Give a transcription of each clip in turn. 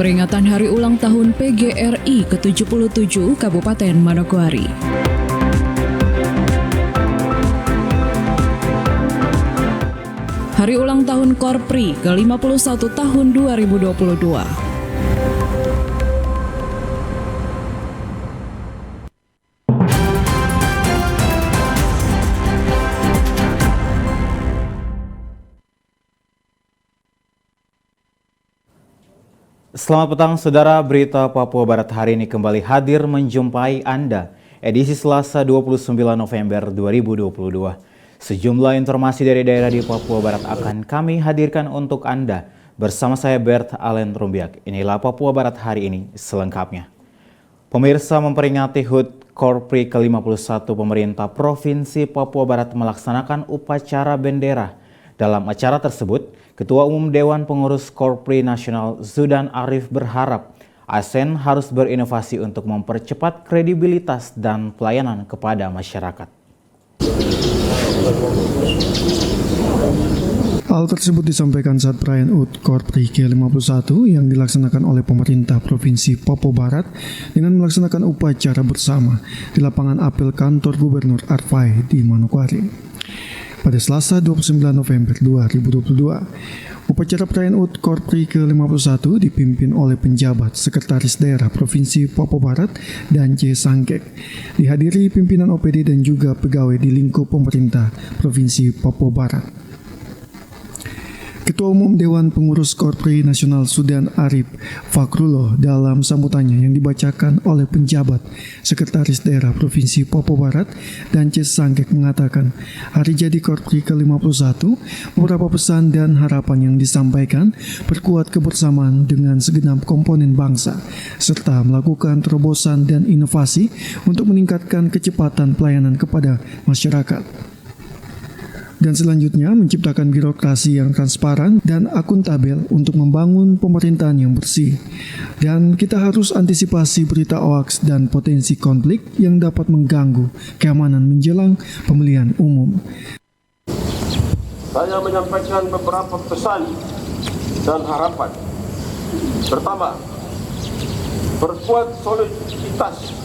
peringatan hari ulang tahun PGRI ke-77 Kabupaten Manokwari. Hari ulang tahun Korpri ke-51 tahun 2022. Selamat petang, Saudara. Berita Papua Barat hari ini kembali hadir menjumpai Anda. Edisi Selasa 29 November 2022. Sejumlah informasi dari daerah di Papua Barat akan kami hadirkan untuk Anda. Bersama saya Bert Allen Rumbiak. Inilah Papua Barat hari ini selengkapnya. Pemirsa, memperingati HUT Korpri ke-51 pemerintah Provinsi Papua Barat melaksanakan upacara bendera. Dalam acara tersebut, Ketua Umum Dewan Pengurus Korpri Nasional Zudan Arif berharap ASN harus berinovasi untuk mempercepat kredibilitas dan pelayanan kepada masyarakat. Hal tersebut disampaikan saat perayaan HUT Korpri ke-51 yang dilaksanakan oleh pemerintah Provinsi Papua Barat dengan melaksanakan upacara bersama di lapangan apel kantor Gubernur Arfai di Manokwari. Pada Selasa 29 November 2022, upacara perayaan HUT Korpri ke-51 dipimpin oleh penjabat Sekretaris Daerah Provinsi Papua Barat dan C. Sangkek, dihadiri pimpinan OPD dan juga pegawai di lingkup pemerintah Provinsi Papua Barat. Ketua Umum Dewan Pengurus Korpri Nasional Zudan Arif Fakrullah dalam sambutannya yang dibacakan oleh penjabat Sekretaris Daerah Provinsi Papua Barat dan C. Sangkek mengatakan hari jadi Korpri ke-51 beberapa pesan dan harapan yang disampaikan perkuat kebersamaan dengan segenap komponen bangsa serta melakukan terobosan dan inovasi untuk meningkatkan kecepatan pelayanan kepada masyarakat. Dan selanjutnya menciptakan birokrasi yang transparan dan akuntabel untuk membangun pemerintahan yang bersih. Dan kita harus antisipasi berita hoaks dan potensi konflik yang dapat mengganggu keamanan menjelang pemilihan umum. Saya menyampaikan beberapa pesan dan harapan. Pertama, perkuat soliditas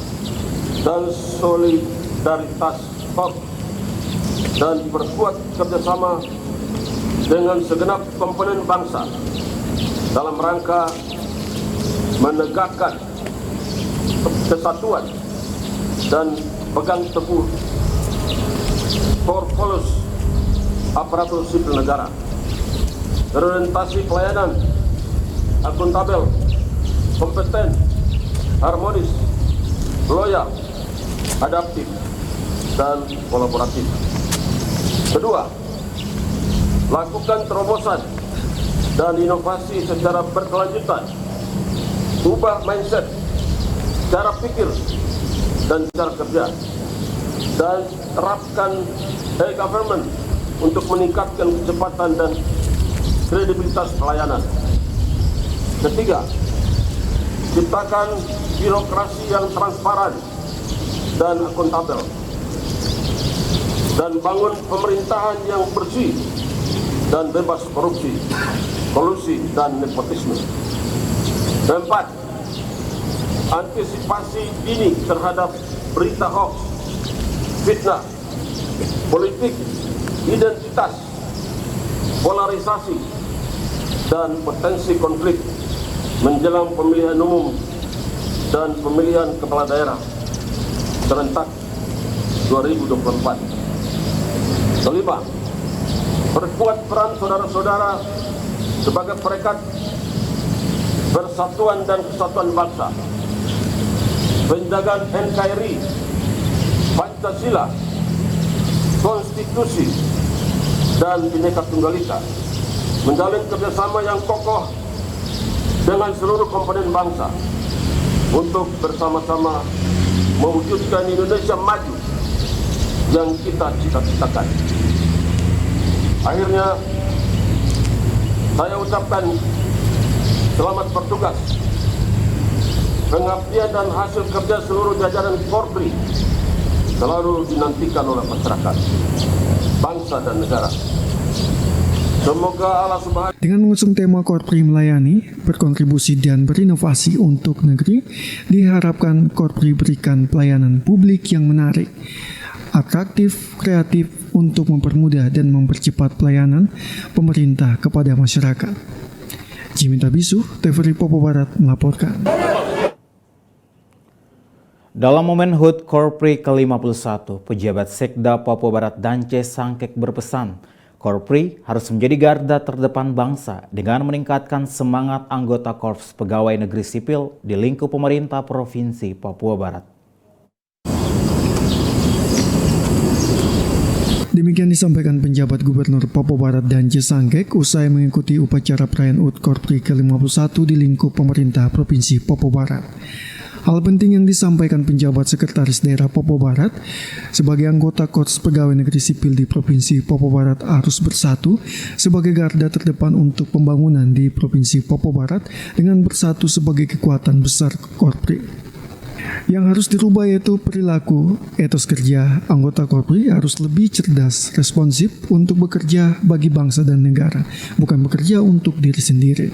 dan solidaritas dan perkuat kerjasama dengan segenap komponen bangsa dalam rangka menegakkan kesatuan dan pegang teguh core values aparatur sipil negara, orientasi pelayanan akuntabel, kompeten, harmonis, loyal, adaptif, dan kolaboratif. Kedua, lakukan terobosan dan inovasi secara berkelanjutan. Ubah mindset, cara pikir, dan cara kerja. Dan terapkan e-government untuk meningkatkan kecepatan dan kredibilitas pelayanan. Ketiga, ciptakan birokrasi yang transparan dan akuntabel. Dan bangun pemerintahan yang bersih dan bebas korupsi, kolusi, dan nepotisme. Keempat, antisipasi dini terhadap berita hoax, fitnah, politik, identitas, polarisasi, dan potensi konflik menjelang pemilihan umum dan pemilihan kepala daerah serentak 2024. Kelima, perkuat peran saudara-saudara sebagai perekat persatuan dan kesatuan bangsa, penjagaan NKRI, Pancasila, Konstitusi, dan Bhinneka Tunggal Ika, menjalin kerjasama yang kokoh dengan seluruh komponen bangsa untuk bersama-sama mewujudkan Indonesia maju yang kita cita-citakan. Akhirnya, saya ucapkan selamat bertugas. Pengabdian dan hasil kerja seluruh jajaran Korpri selalu dinantikan oleh masyarakat, bangsa, dan negara. Semoga Allah Subhanahu Dengan mengusung tema Korpri melayani, berkontribusi dan berinovasi untuk negeri, diharapkan Korpri berikan pelayanan publik yang menarik, atraktif, kreatif untuk mempermudah dan mempercepat pelayanan pemerintah kepada masyarakat. Jimmy Tabisu, TVRI Papua Barat melaporkan. Dalam momen HUT Korpri ke-51, pejabat Sekda Papua Barat Dance Sangkek berpesan, Korpri harus menjadi garda terdepan bangsa dengan meningkatkan semangat anggota Korps Pegawai Negeri Sipil di lingkup pemerintah Provinsi Papua Barat. Demikian disampaikan penjabat Gubernur Papua Barat Dance Sangkek usai mengikuti upacara perayaan HUT Korpri ke-51 di lingkup pemerintah Provinsi Papua Barat. Hal penting yang disampaikan penjabat Sekretaris Daerah Papua Barat sebagai anggota Korps Pegawai Negeri Sipil di Provinsi Papua Barat harus bersatu sebagai garda terdepan untuk pembangunan di Provinsi Papua Barat dengan bersatu sebagai kekuatan besar Korpri. Yang harus dirubah yaitu perilaku, etos kerja. Anggota Korpri harus lebih cerdas, responsif untuk bekerja bagi bangsa dan negara, bukan bekerja untuk diri sendiri.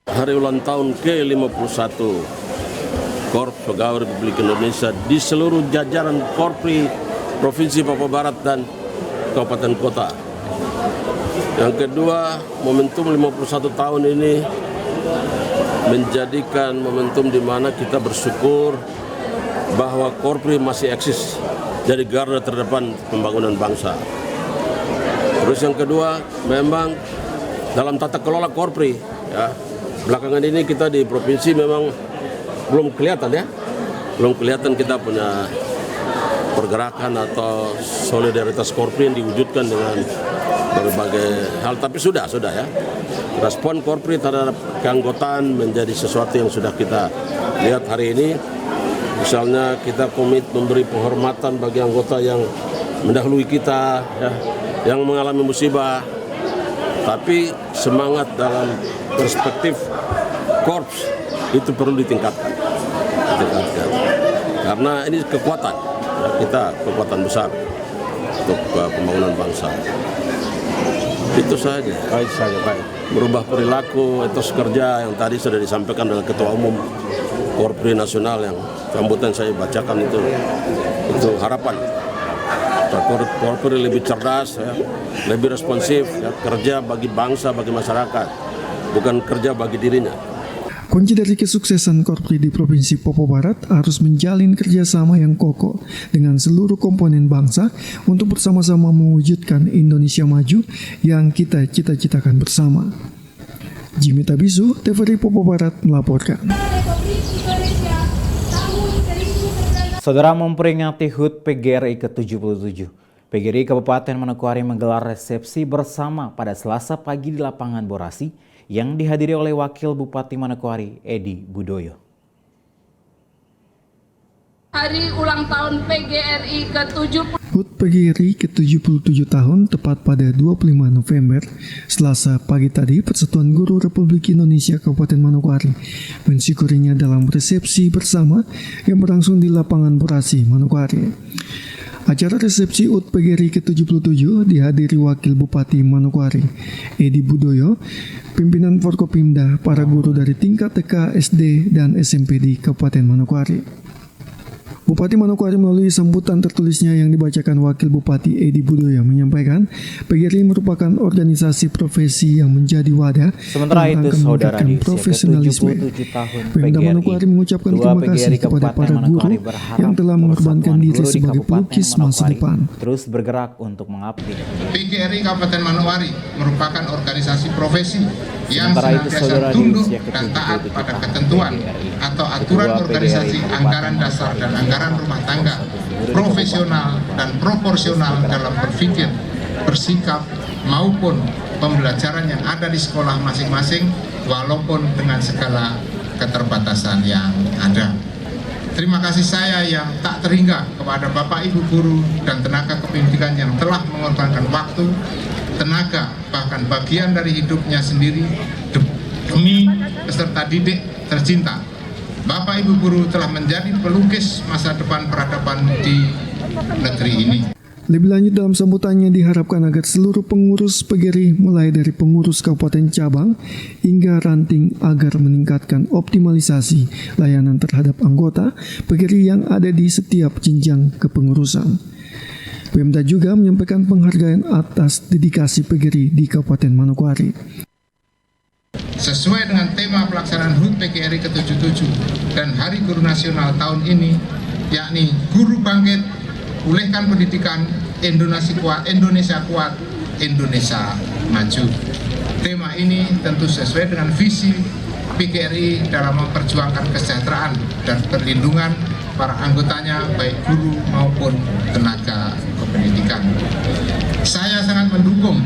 Hari ulang tahun ke-51 Korps Pegawai Republik Indonesia di seluruh jajaran Korpri Provinsi Papua Barat dan Kabupaten Kota. Yang kedua, momentum 51 tahun ini menjadikan momentum di mana kita bersyukur bahwa Korpri masih eksis jadi garda terdepan pembangunan bangsa. Terus yang kedua, memang dalam tata kelola Korpri, ya, belakangan ini kita di provinsi memang belum kelihatan kita punya pergerakan atau solidaritas Korpri yang diwujudkan dengan berbagai hal, tapi sudah ya. Respon Korpri terhadap keanggotaan menjadi sesuatu yang sudah kita lihat hari ini. Misalnya kita komit memberi penghormatan bagi anggota yang mendahului kita, ya, yang mengalami musibah. Tapi semangat dalam perspektif Korps itu perlu ditingkatkan. Karena ini kekuatan, ya, kita kekuatan besar untuk pembangunan bangsa. Itu saja. Baik. Merubah perilaku, etos kerja yang tadi sudah disampaikan oleh Ketua Umum Korpri Nasional yang sambutan saya bacakan itu harapan. Korpri lebih cerdas, ya, lebih responsif, ya, kerja bagi bangsa, bagi masyarakat, bukan kerja bagi dirinya. Kunci dari kesuksesan Korpri di Provinsi Papua Barat harus menjalin kerjasama yang kokoh dengan seluruh komponen bangsa untuk bersama-sama mewujudkan Indonesia maju yang kita cita-citakan bersama. Jimmy Tabisu, TVRI Papua Barat melaporkan. Saudara, memperingati HUT PGRI ke-77, PGRI Kabupaten Manokwari menggelar resepsi bersama pada Selasa pagi di lapangan Borasi yang dihadiri oleh Wakil Bupati Manokwari, Edi Budoyo. Hari ulang tahun PGRI ke-77. HUT PGRI ke-77 tahun tepat pada 25 November, Selasa pagi tadi, Persatuan Guru Republik Indonesia Kabupaten Manokwari mensyukurinya dalam resepsi bersama yang berlangsung di lapangan Borasi, Manokwari. Acara resepsi HUT PGRI ke-77 dihadiri Wakil Bupati Manokwari, Edi Budoyo, pimpinan Forkopimda, para guru dari tingkat TK, SD, dan SMP di Kabupaten Manokwari. Bupati Manokwari melalui sambutan tertulisnya yang dibacakan Wakil Bupati Edi Budoyo menyampaikan PGRI merupakan organisasi profesi yang menjadi wadah Sementara yang itu, akan saudara, meningkatkan di usia profesionalisme. ke-77 tahun Pemda PGRI, Manokwari mengucapkan Ketua terima kasih PGRI kepada Kabupaten para guru Manokwari berharap yang telah mengorbankan Persatuan diri Guru di sebagai Kabupaten pelukis masa Manokwari depan. terus bergerak untuk mengabdi. PGRI Kabupaten Manokwari merupakan organisasi profesi yang Sementara itu, senantiasa saudara, di tunduk usia dan ke-77 taat pada tahun ketentuan PGRI, atau aturan Ketua organisasi PGRI anggaran dasar dan anggaran rumah tangga, profesional dan proporsional dalam berpikir, bersikap, maupun pembelajaran yang ada di sekolah masing-masing, walaupun dengan segala keterbatasan yang ada. Terima kasih saya yang tak terhingga kepada Bapak Ibu guru dan tenaga kependidikan yang telah mengorbankan waktu, tenaga, bahkan bagian dari hidupnya sendiri demi peserta didik tercinta. Bapak Ibu guru telah menjadi pelukis masa depan peradaban di negeri ini. Lebih lanjut dalam sambutannya diharapkan agar seluruh pengurus PGRI mulai dari pengurus kabupaten cabang hingga ranting agar meningkatkan optimalisasi layanan terhadap anggota PGRI yang ada di setiap jenjang kepengurusan. Pemda juga menyampaikan penghargaan atas dedikasi PGRI di Kabupaten Manokwari. Sesuai dengan tema pelaksanaan HUT PGRI ke-77 dan Hari Guru Nasional tahun ini, yakni Guru Bangkit, Pulihkan Pendidikan, Indonesia Kuat, Indonesia Maju. Tema ini tentu sesuai dengan visi PGRI dalam memperjuangkan kesejahteraan dan perlindungan para anggotanya, baik guru maupun tenaga kependidikan. Saya sangat mendukung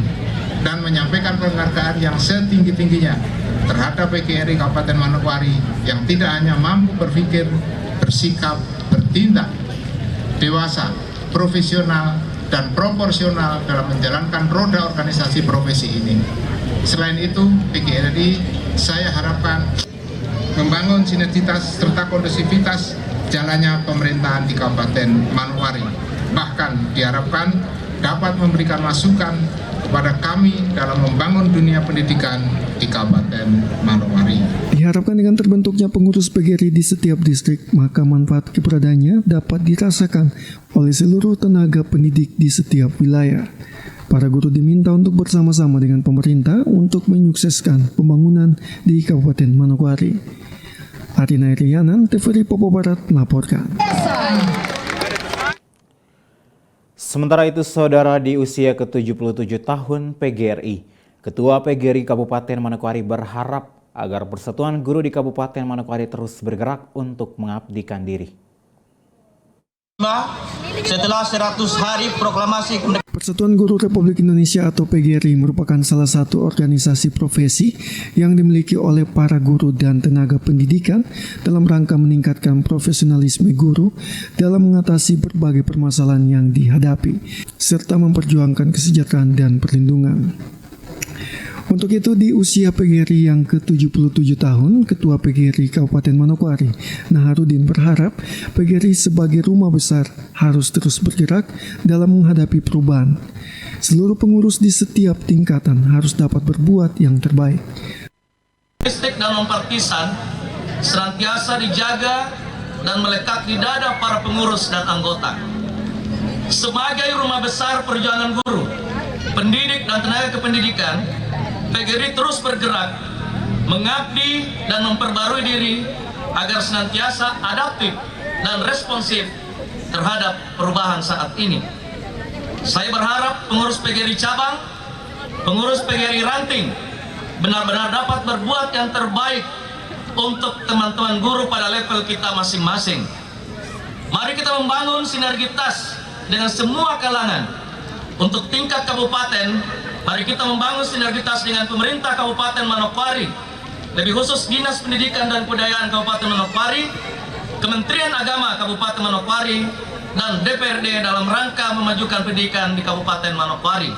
dan menyampaikan penghargaan yang setinggi-tingginya terhadap PGRI Kabupaten Manokwari yang tidak hanya mampu berpikir, bersikap, bertindak dewasa, profesional, dan proporsional dalam menjalankan roda organisasi profesi ini. Selain itu, PGRI saya harapkan membangun sinergitas serta kondusivitas jalannya pemerintahan di Kabupaten Manokwari. Bahkan diharapkan dapat memberikan masukan kepada kami dalam membangun dunia pendidikan di Kabupaten Manokwari. Diharapkan dengan terbentuknya pengurus PGRI di setiap distrik, maka manfaat keberadaannya dapat dirasakan oleh seluruh tenaga pendidik di setiap wilayah. Para guru diminta untuk bersama-sama dengan pemerintah untuk menyukseskan pembangunan di Kabupaten Manokwari. Arina Irianan, TVRI Papua Barat melaporkan. Sementara itu, saudara, di usia ke-77 tahun PGRI, Ketua PGRI Kabupaten Manokwari berharap agar Persatuan Guru di Kabupaten Manokwari terus bergerak untuk mengabdikan diri. Setelah 100 hari proklamasi Persatuan Guru Republik Indonesia atau PGRI merupakan salah satu organisasi profesi yang dimiliki oleh para guru dan tenaga pendidikan dalam rangka meningkatkan profesionalisme guru dalam mengatasi berbagai permasalahan yang dihadapi, serta memperjuangkan kesejahteraan dan perlindungan. Untuk itu, di usia PGRI yang ke-77 tahun, Ketua PGRI Kabupaten Manokwari, Naharudin, berharap PGRI sebagai rumah besar harus terus bergerak dalam menghadapi perubahan. Seluruh pengurus di setiap tingkatan harus dapat berbuat yang terbaik. Distrik dan non-partisan senantiasa dijaga dan melekat di dada para pengurus dan anggota. Sebagai rumah besar perjuangan guru, pendidik dan tenaga kependidikan, PGRI terus bergerak, mengabdi dan memperbarui diri agar senantiasa adaptif dan responsif terhadap perubahan saat ini. Saya berharap pengurus PGRI cabang, pengurus PGRI ranting benar-benar dapat berbuat yang terbaik untuk teman-teman guru pada level kita masing-masing. Mari kita membangun sinergitas dengan semua kalangan. Untuk tingkat kabupaten, mari kita membangun sinergitas dengan pemerintah Kabupaten Manokwari, lebih khusus Dinas Pendidikan dan Kebudayaan Kabupaten Manokwari, Kementerian Agama Kabupaten Manokwari, dan DPRD dalam rangka memajukan pendidikan di Kabupaten Manokwari.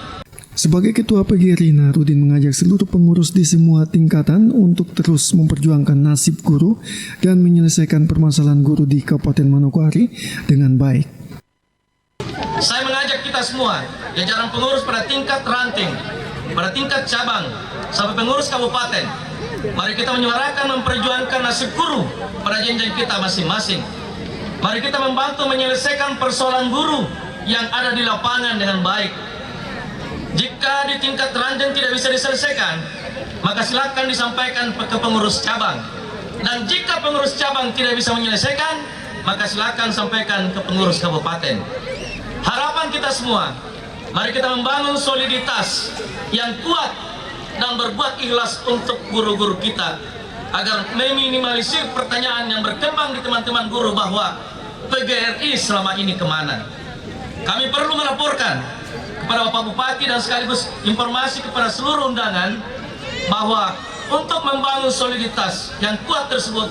Sebagai Ketua PGRI, Naharudin mengajak seluruh pengurus di semua tingkatan untuk terus memperjuangkan nasib guru dan menyelesaikan permasalahan guru di Kabupaten Manokwari dengan baik. Saya mengajak kita semua, jajaran pengurus pada tingkat ranting, pada tingkat cabang, sampai pengurus kabupaten, mari kita menyuarakan memperjuangkan nasib guru pada jenjang kita masing-masing. Mari kita membantu menyelesaikan persoalan guru yang ada di lapangan dengan baik. Jika di tingkat ranting tidak bisa diselesaikan, maka silakan disampaikan ke pengurus cabang. Dan jika pengurus cabang tidak bisa menyelesaikan, maka silakan sampaikan ke pengurus kabupaten. Harapan kita semua, mari kita membangun soliditas yang kuat dan berbuat ikhlas untuk guru-guru kita agar meminimalisir pertanyaan yang berkembang di teman-teman guru bahwa PGRI selama ini kemana. Kami perlu melaporkan kepada Bapak Bupati dan sekaligus informasi kepada seluruh undangan bahwa untuk membangun soliditas yang kuat tersebut,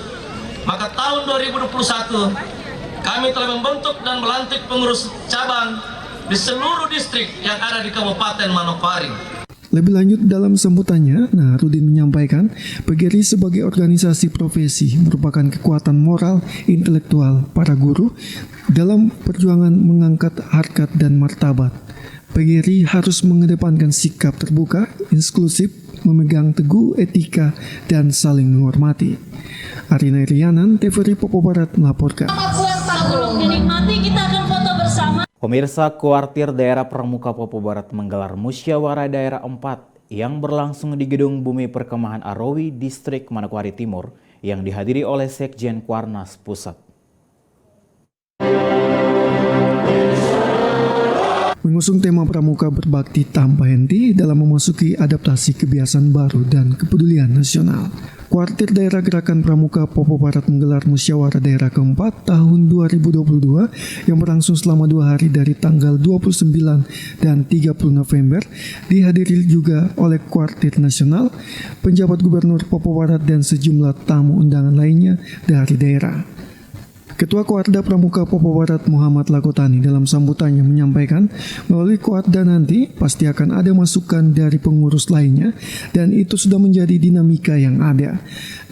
maka tahun 2021 kami telah membentuk dan melantik pengurus cabang di seluruh distrik yang ada di Kabupaten Manokwari. Lebih lanjut dalam sambutannya, Naharudin menyampaikan PGRI sebagai organisasi profesi merupakan kekuatan moral intelektual para guru dalam perjuangan mengangkat harkat dan martabat. PGRI harus mengedepankan sikap terbuka, inklusif, memegang teguh etika, dan saling menghormati. Arina Irianan, TVRI Papua Barat melaporkan. Sebelum dinikmati, kita akan foto bersama. Pemirsa, Kuartir Daerah Pramuka Papua Barat menggelar Musyawarah Daerah 4 yang berlangsung di Gedung Bumi Perkemahan Arawi, Distrik Manokwari Timur, yang dihadiri oleh Sekjen Kuarnas Pusat. Mengusung tema Pramuka Berbakti Tanpa Henti dalam memasuki adaptasi kebiasaan baru dan kepedulian nasional. Kuartir Daerah Gerakan Pramuka Papua Barat menggelar Musyawarah Daerah keempat tahun 2022 yang berlangsung selama 2 hari dari tanggal 29 dan 30 November, dihadiri juga oleh Kuartir Nasional, penjabat Gubernur Papua Barat, dan sejumlah tamu undangan lainnya dari daerah. Ketua Kuarda Pramuka Papua Barat Muhammad Lakotani dalam sambutannya menyampaikan melalui Kuarda nanti pasti akan ada masukan dari pengurus lainnya dan itu sudah menjadi dinamika yang ada.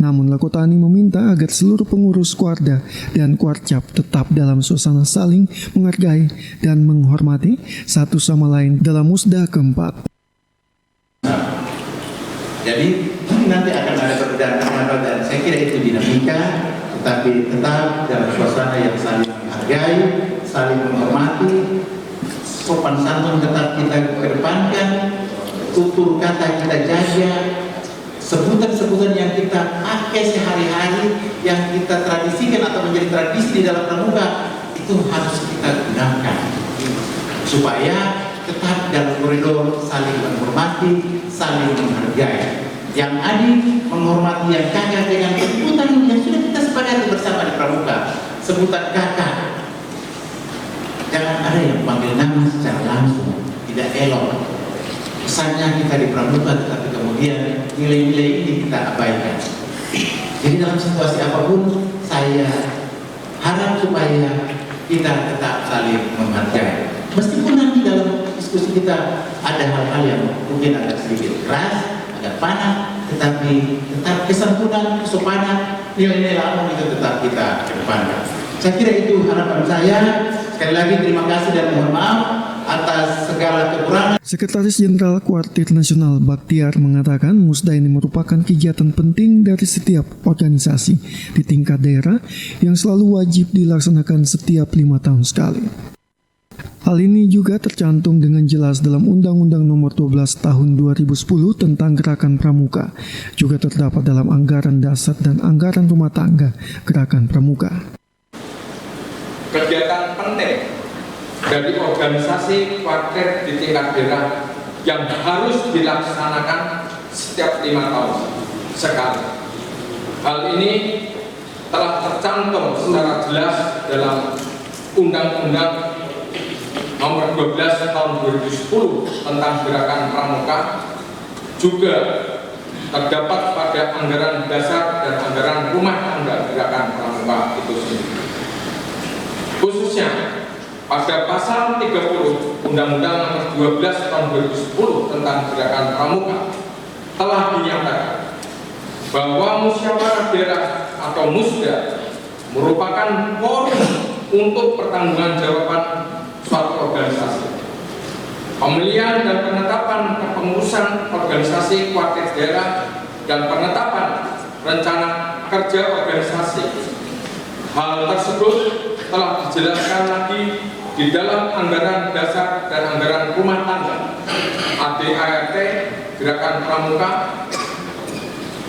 Namun Lakotani meminta agar seluruh pengurus Kuarda dan Kuarcap tetap dalam suasana saling menghargai dan menghormati satu sama lain dalam musda keempat. Jadi nanti akan ada perbedaan dan saya kira itu dinamika, tetapi tetap dalam suasana yang saling menghargai, saling menghormati, sopan santun tetap kita kedepankan, tutur kata kita jaga, sebutan-sebutan yang kita pakai sehari-hari, yang kita tradisikan atau menjadi tradisi di dalam pramuka, itu harus kita gunakan supaya tetap dalam koridor saling menghormati, saling menghargai. Yang adik menghormati yang kakak dengan sebutan yang sudah kita sepakati bersama di pramuka, sebutan kakak. Jangan ada yang panggil nama secara langsung, tidak elok. Pesannya kita di pramuka, tetapi kemudian nilai-nilai ini kita abaikan. Jadi dalam situasi apapun, saya harap supaya kita tetap saling menghargai. Meskipun nanti dalam diskusi kita ada hal-hal yang mungkin agak sedikit keras, agak panas, tetapi tetap kesantunan, kesopanan, nilai-nilai lama itu tetap kita kedepankan. Saya kira itu harapan saya. Sekali lagi terima kasih dan mohon maaf atas segala kekurangan. Sekretaris Jenderal Kuartir Nasional Baktiar mengatakan musda ini merupakan kegiatan penting dari setiap organisasi di tingkat daerah yang selalu wajib dilaksanakan setiap 5 tahun sekali. Hal ini juga tercantum dengan jelas dalam Undang-Undang Nomor 12 Tahun 2010 tentang Gerakan Pramuka, juga terdapat dalam Anggaran Dasar dan Anggaran Rumah Tangga Gerakan Pramuka. Kegiatan penting dari organisasi kuartir di tingkat daerah yang harus dilaksanakan setiap 5 tahun sekali. Hal ini telah tercantum secara jelas dalam Undang-Undang Nomor 12 Tahun 2010 tentang Gerakan Pramuka, juga terdapat pada Anggaran Dasar dan Anggaran Rumah Tangga Gerakan Pramuka itu sendiri. Khususnya pada pasal 30 Undang-Undang Nomor 12 Tahun 2010 tentang Gerakan Pramuka telah dinyatakan bahwa musyawarah daerah atau musda merupakan forum untuk pertanggungjawaban suatu organisasi. Pemilihan dan penetapan kepengurusan organisasi kuartir daerah dan penetapan rencana kerja organisasi. Hal tersebut telah dijelaskan lagi di dalam Anggaran Dasar dan Anggaran Rumah Tangga (ADART) Gerakan Pramuka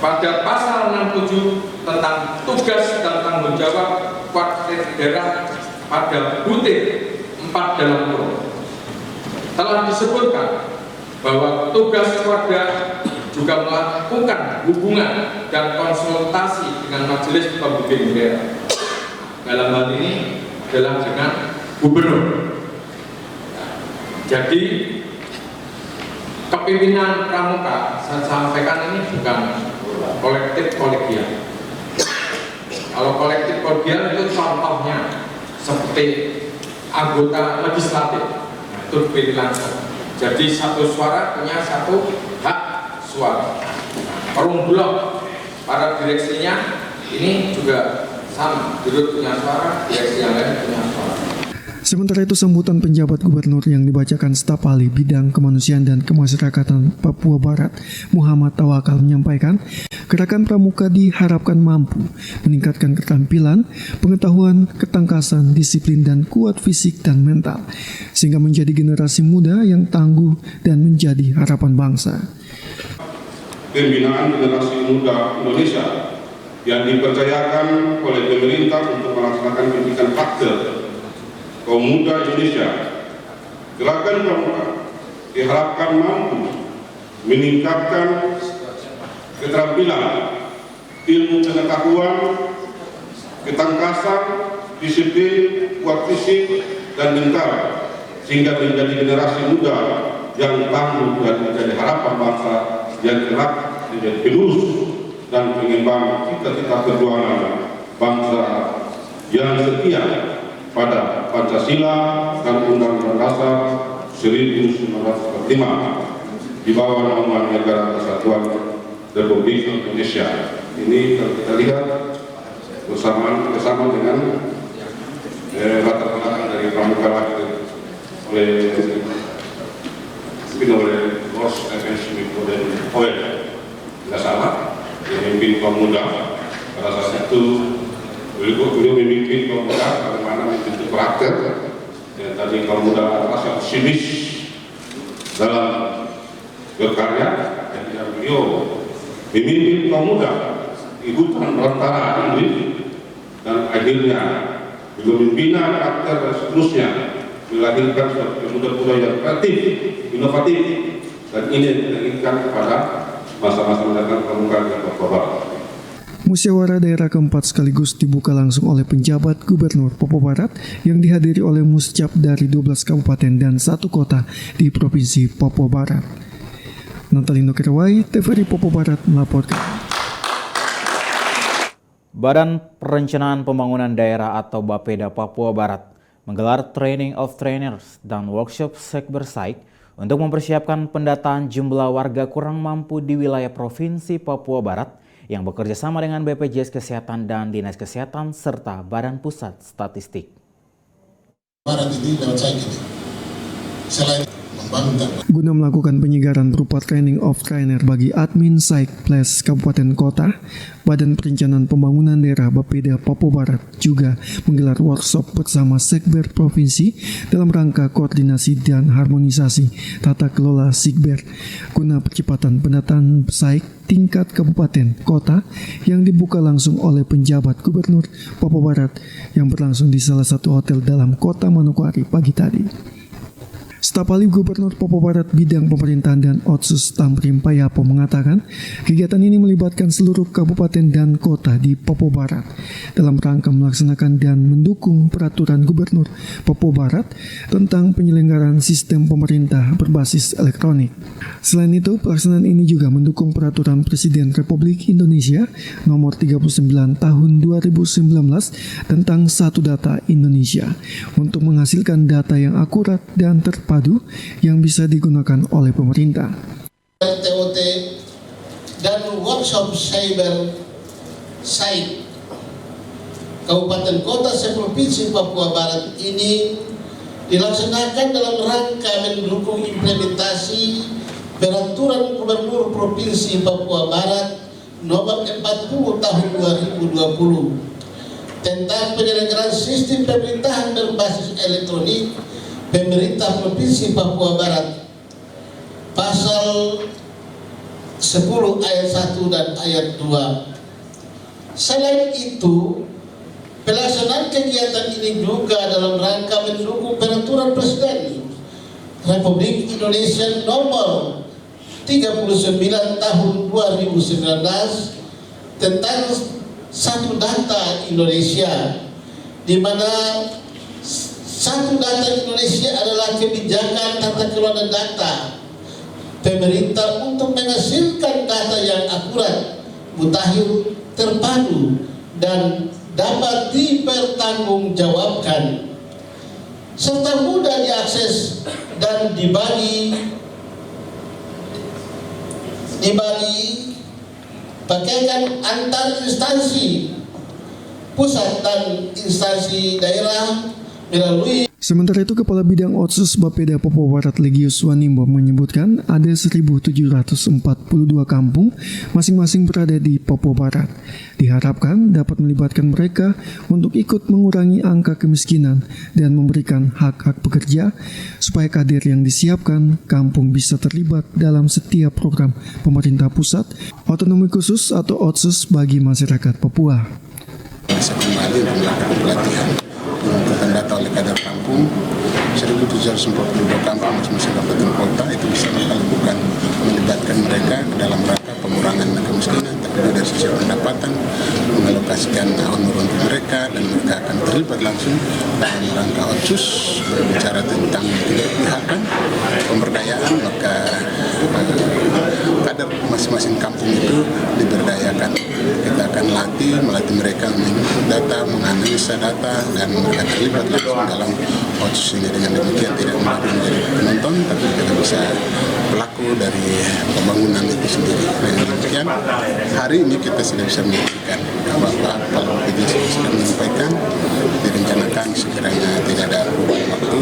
pada pasal 67 tentang tugas dan tanggung jawab kuartir daerah pada butir 4 dalam kurung. Telah disebutkan bahwa tugas Kuarda juga melakukan hubungan dan konsultasi dengan majelis pembimbing daerah. Dalam hal ini adalah dengan gubernur. Jadi kepimpinan pramuka saya sampaikan ini bukan kolektif kolegial. Kalau kolektif kolegial itu contohnya seperti anggota legislatif, itu dipilih langsung. Jadi satu suara punya satu hak suara. Perum blok para direksinya ini juga sama, dirut punya suara, direksi yang lain punya suara. Sementara itu, sambutan penjabat gubernur yang dibacakan staf ahli bidang kemanusiaan dan kemasyarakatan Papua Barat, Muhammad Tawakal, menyampaikan gerakan pramuka diharapkan mampu meningkatkan keterampilan, pengetahuan, ketangkasan, disiplin, dan kuat fisik dan mental, sehingga menjadi generasi muda yang tangguh dan menjadi harapan bangsa. Pembinaan generasi muda Indonesia yang dipercayakan oleh pemerintah untuk melaksanakan pendidikan fakta kaum muda Indonesia. Gerakan pramuka diharapkan mampu meningkatkan keterampilan, ilmu pengetahuan, ketangkasan, disiplin, kuat fisik, dan mental, sehingga menjadi generasi muda yang tangguh dan menjadi harapan bangsa yang kelak menjadi penerus dan pengembang cita-cita perjuangan bangsa yang setia pada Pancasila dan Undang-Undang Dasar 1945 di bawah naungan Negara Kesatuan Republik Indonesia. Ini kalau kita lihat bersama dengan latar belakang dari pramuka oleh Lord Stephen Smith dan Owen, tidak salah, memimpin kaum muda. Pada saat itu beliau memimpin kaum muda bagaimana membentuk karakter, dan tadi kaum muda rasa optimis dalam berkarya, dan beliau memimpin kaum muda di hutan belantara Inggris, dan akhirnya beliau membina karakter dan seterusnya, melahirkan pemuda-pemuda yang kreatif, inovatif, dan ini kita inginkan kepada masa-masa mendatang pramuka di Papua Barat. Musyawarah daerah keempat sekaligus dibuka langsung oleh penjabat gubernur Papua Barat yang dihadiri oleh muscap dari 12 kabupaten dan 1 kota di Provinsi Papua Barat. Natalino Kerwai, TVRI Papua Barat melaporkan. Badan Perencanaan Pembangunan Daerah atau Bapeda Papua Barat menggelar Training of Trainers dan workshop Sekbersaik untuk mempersiapkan pendataan jumlah warga kurang mampu di wilayah Provinsi Papua Barat yang bekerja sama dengan BPJS Kesehatan dan Dinas Kesehatan serta Badan Pusat Statistik. Guna melakukan penyegaran berupa training of trainer bagi admin Saik Plus Kabupaten Kota, Badan Perencanaan Pembangunan Daerah Bapeda Papua Barat juga menggelar workshop bersama Sekber Provinsi dalam rangka koordinasi dan harmonisasi tata kelola Sikber guna percepatan pendataan Saik tingkat kabupaten kota yang dibuka langsung oleh penjabat gubernur Papua Barat yang berlangsung di salah satu hotel dalam kota Manokwari pagi tadi. Staf ahli Gubernur Papua Barat bidang pemerintahan dan Otsus Tamrim Payapo mengatakan kegiatan ini melibatkan seluruh kabupaten dan kota di Papua Barat dalam rangka melaksanakan dan mendukung peraturan Gubernur Papua Barat tentang penyelenggaraan sistem pemerintah berbasis elektronik. Selain itu, pelaksanaan ini juga mendukung peraturan Presiden Republik Indonesia nomor 39 tahun 2019 tentang Satu Data Indonesia untuk menghasilkan data yang akurat dan terpadu yang bisa digunakan oleh pemerintah. TOT dan workshop cyber Saik Kabupaten Kota seprovinsi Papua Barat ini dilaksanakan dalam rangka mendukung implementasi Peraturan Gubernur Provinsi Papua Barat nomor 40 tahun 2020 tentang penyelenggaraan sistem pemerintahan berbasis elektronik Pemerintah Provinsi Papua Barat, pasal 10 ayat 1 dan ayat 2. Selain itu, pelaksanaan kegiatan ini juga dalam rangka mendukung peraturan Presiden Republik Indonesia nomor 39 tahun 2019 tentang Satu Data Indonesia, di mana Satu Data Indonesia adalah kebijakan tata kelola data pemerintah untuk menghasilkan data yang akurat, mutakhir, terpadu, dan dapat dipertanggungjawabkan. serta mudah diakses dan dibagi bagaikan antar instansi pusat dan instansi daerah melalui. Sementara itu, Kepala Bidang Otsus Bapeda Papua Barat Legius Wanimbo menyebutkan ada 1.742 kampung masing-masing berada di Papua Barat. Diharapkan dapat melibatkan mereka untuk ikut mengurangi angka kemiskinan dan memberikan hak-hak pekerja supaya kader yang disiapkan kampung bisa terlibat dalam setiap program pemerintah pusat otonomi khusus atau Otsus bagi masyarakat Papua. Bisa kembali melakukan pelatihan mengumpulkan data oleh kader kampung 1.742 kampung masing-masing kabupaten kota itu bisa melakukan melibatkan mereka ke dalam rangka pengurangan kemiskinan, tapi dari sisi pendapatan mengalokasikan honor untuk mereka dan mereka akan terlibat langsung dalam rangka Otsus berbicara tentang keberpihakan pemberdayaan, maka kader masing-masing kampung itu diberdayakan. Kita akan melatih mereka menginput data, menganalisa data, dan mereka terlibat langsung dalam Otsus ini. Dengan demikian tidak menjadi penonton, tapi kita bisa pelaku dari pembangunan itu sendiri. Dengan demikian, hari ini kita sudah bisa menyaksikan bahwa Kepala BPJS sudah menyampaikan direncanakan sekiranya tidak ada perubahan waktu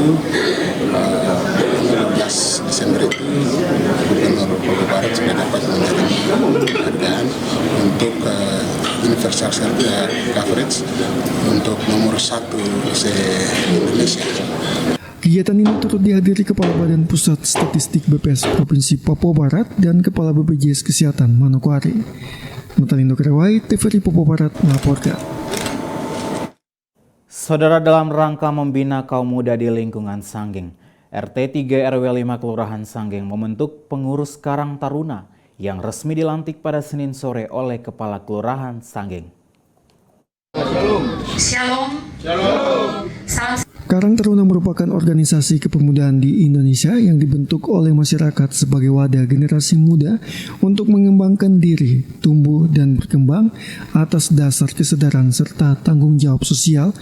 15 Desember itu Gubernur Papua Barat sudah dapat menerima penghargaan untuk universal coverage untuk nomor 1 se-Indonesia. Kegiatan ini turut dihadiri Kepala Badan Pusat Statistik BPS Provinsi Papua Barat dan Kepala BPJS Kesehatan Manokwari. Mutalindo Kerewai, TVRI Papua Barat melaporkan. Saudara, dalam rangka membina kaum muda di lingkungan Sanggeng, RT 3 RW 5 Kelurahan Sanggeng membentuk pengurus Karang Taruna yang resmi dilantik pada Senin sore oleh Kepala Kelurahan Sanggeng. Shalom. Salam. Karang Taruna merupakan organisasi kepemudaan di Indonesia yang dibentuk oleh masyarakat sebagai wadah generasi muda untuk mengembangkan diri, tumbuh dan berkembang atas dasar kesadaran serta tanggung jawab sosial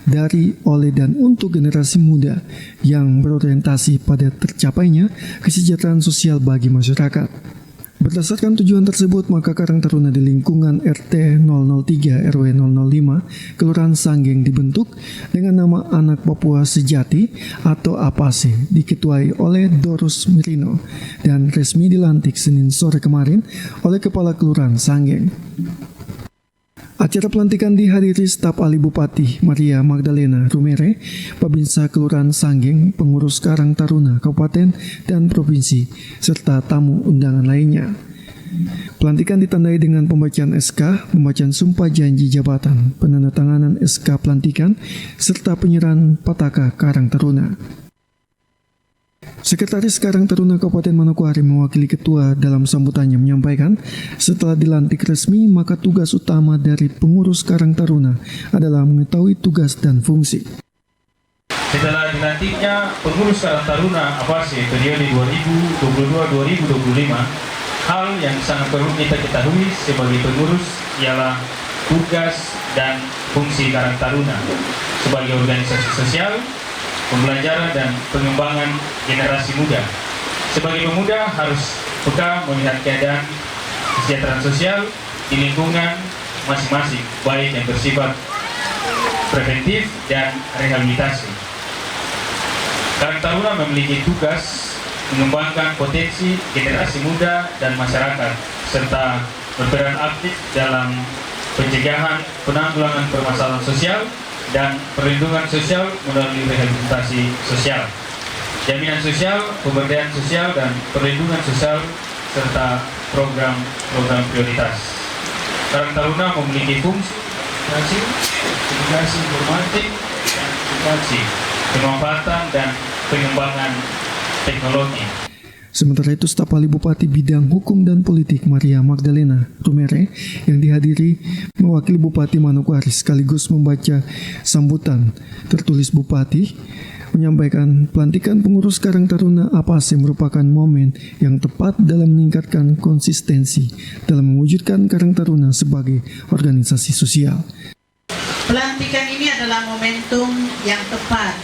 dari, oleh dan untuk generasi muda yang berorientasi pada tercapainya kesejahteraan sosial bagi masyarakat. Berdasarkan tujuan tersebut, maka Karang Taruna di lingkungan RT 003 RW 005 Kelurahan Sanggeng dibentuk dengan nama Anak Papua Sejati atau APASE, diketuai oleh Dorus Mirino dan resmi dilantik Senin sore kemarin oleh Kepala Kelurahan Sanggeng. Acara pelantikan dihadiri staf ahli Bupati Maria Magdalena Rumere, Babinsa Kelurahan Sanggeng, pengurus Karang Taruna Kabupaten dan Provinsi, serta tamu undangan lainnya. Pelantikan ditandai dengan pembacaan SK, pembacaan sumpah janji jabatan, penandatanganan SK pelantikan, serta penyerahan Pataka Karang Taruna. Sekretaris Karang Taruna Kabupaten Manokwari mewakili ketua dalam sambutannya menyampaikan, setelah dilantik resmi maka tugas utama dari pengurus Karang Taruna adalah mengetahui tugas dan fungsi. Setelah dilantiknya pengurus Karang Taruna APASE periode 2022-2025, hal yang sangat perlu kita ketahui sebagai pengurus ialah tugas dan fungsi Karang Taruna sebagai organisasi sosial, pembelajaran dan pengembangan generasi muda. Sebagai pemuda harus peka melihat keadaan kesejahteraan sosial di lingkungan masing-masing, baik yang bersifat preventif dan rehabilitasi. Karang Taruna memiliki tugas mengembangkan potensi generasi muda dan masyarakat, serta berperan aktif dalam pencegahan penanggulangan permasalahan sosial dan perlindungan sosial melalui rehabilitasi sosial, jaminan sosial, pemberdayaan sosial, dan perlindungan sosial, serta program-program prioritas. Karang Taruna memiliki fungsi edukasi informatif dan edukasi pemanfaatan dan pengembangan teknologi. Sementara itu, staf ahli Bupati Bidang Hukum dan Politik Maria Magdalena Rumere yang dihadiri mewakili Bupati Manokwari sekaligus membaca sambutan tertulis Bupati menyampaikan pelantikan pengurus Karang Taruna APASE merupakan momen yang tepat dalam meningkatkan konsistensi dalam mewujudkan Karang Taruna sebagai organisasi sosial. Pelantikan ini adalah momentum yang tepat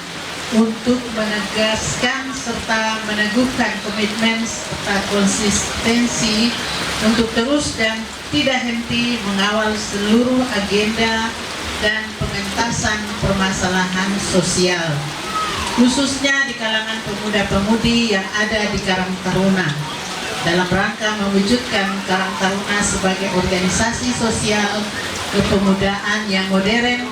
untuk menegaskan serta meneguhkan komitmen serta konsistensi untuk terus dan tidak henti mengawal seluruh agenda dan pengentasan permasalahan sosial, khususnya di kalangan pemuda-pemudi yang ada di Karang Taruna, dalam rangka mewujudkan Karang Taruna sebagai organisasi sosial kepemudaan yang modern,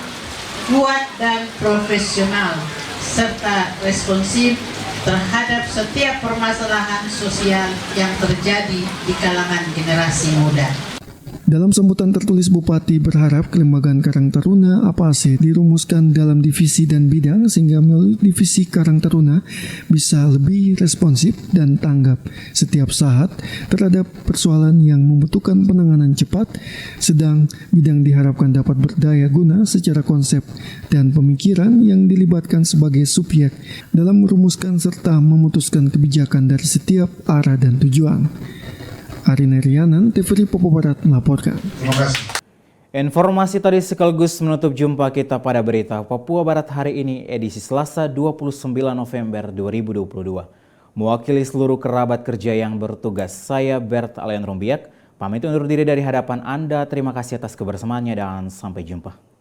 kuat dan profesional, serta responsif terhadap setiap permasalahan sosial yang terjadi di kalangan generasi muda. Dalam sambutan tertulis, Bupati berharap kelembagaan Karang Taruna APASE dirumuskan dalam divisi dan bidang sehingga melalui divisi Karang Taruna bisa lebih responsif dan tanggap setiap saat terhadap persoalan yang membutuhkan penanganan cepat, sedang bidang diharapkan dapat berdaya guna secara konsep dan pemikiran yang dilibatkan sebagai subjek dalam merumuskan serta memutuskan kebijakan dari setiap arah dan tujuan. Arina Rianan, TVRI Papua Barat melaporkan. Terima kasih. Informasi tadi sekaligus menutup jumpa kita pada berita Papua Barat hari ini edisi Selasa 29 November 2022. Mewakili seluruh kerabat kerja yang bertugas, saya Bert Alain Rombiak, pamit undur diri dari hadapan Anda. Terima kasih atas kebersamaannya dan sampai jumpa.